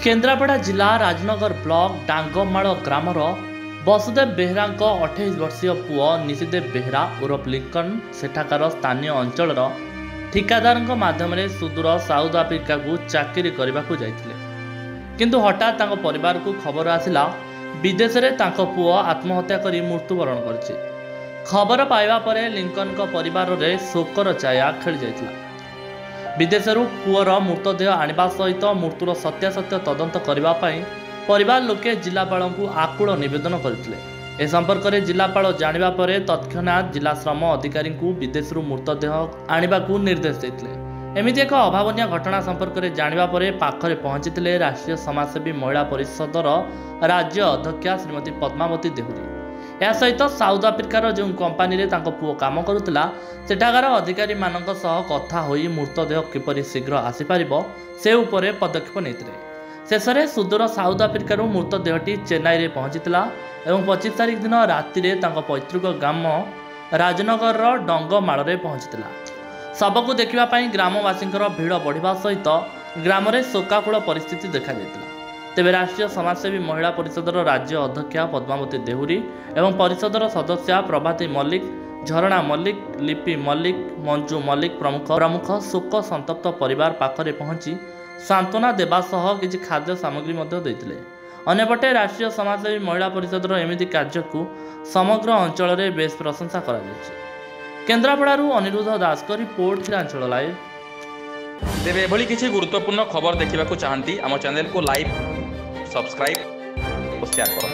केन्द्रापड़ा जिला Rajnagar block डांगमाल grammar Vasudev Behera 28 वर्षीय पुओ निशिदेव बेहरा उर्फ लिंकन सेठाकार स्थानीय अंचल ठिकादार माध्यम सुदूर साउथ आफ्रिका को चाकरी करने को जाइथिले। किंतु हठात परिवार को खबर आसिला विदेश में पुओ आत्महत्या कर मृत्युवरण कर। खबर पाइबा परे लिंकन परिवार में शोकर छाया खेली जाइथिला। विदेशरू पुअर मृतदेह आनिबा सहित मृत्युर सत्यासत्य तदंत करने परिवार लोके जिलापाल को आकुल निवेदन करथिले। ए संपर्क में जिलापाल जानिबा परे तत्क्षणात जिला श्रम अधिकारी को विदेशरू मृतदेह आनिबा को निर्देश देथिले। एमिति एक अभावनीय घटना संपर्क में जानिबा परे पाखरे पहुंचीथिले राष्ट्रीय समाजसेवी महिला परिषदर राज्य अध्यक्षा श्रीमती पद्मावती देहुरी। या सहित साउथ आफ्रिकार जो कंपानी रे पुओ काम करुला सेठाकार अधिकारी मानक सह कथा होई मृतदेह किपरि शीघ्र आसीपार से उपरे पदक्षेप नहीं। शेष में सुदूर साउथ आफ्रिकार मृतदेहटी चेन्नई में पहुंचीला और 25 तारिख दिन राति पैतृक ग्राम राजनगर डंगमाल में पहुंचीला। शव को देखापी ग्रामवासी भीड़ बढ़ा सहित ग्राम में शोकाकूल परिस्थिति देखा जाइतिला। तेबे राष्ट्रीय समाजसेवी महिला परिषदर राज्य अध्यक्षा पद्मावती देहुरी एवं परिषदर सदस्या प्रभाती मल्लिक, झरणा मल्लिक, लिपि मल्लिक, मंजू मल्लिक प्रमुख शोक संतप्त परिवार पाखरे पहुंची सांत्वना देवा सह किछि खाद्य सामग्री देइतिले। अन्यपटे राष्ट्रीय समाजसेवी महिला परिषदर एमिति कार्य को समग्र अंचल में बेस प्रशंसा करा जायछि। केन्द्रापड़ारू अनिरुद्ध दास को रिपोर्ट चिरांचल लाइव। तेरे एभली किसी गुरुत्वपूर्ण खबर देखा चाहती आम चैनल को लाइक, सब्सक्राइब और शेयर करो।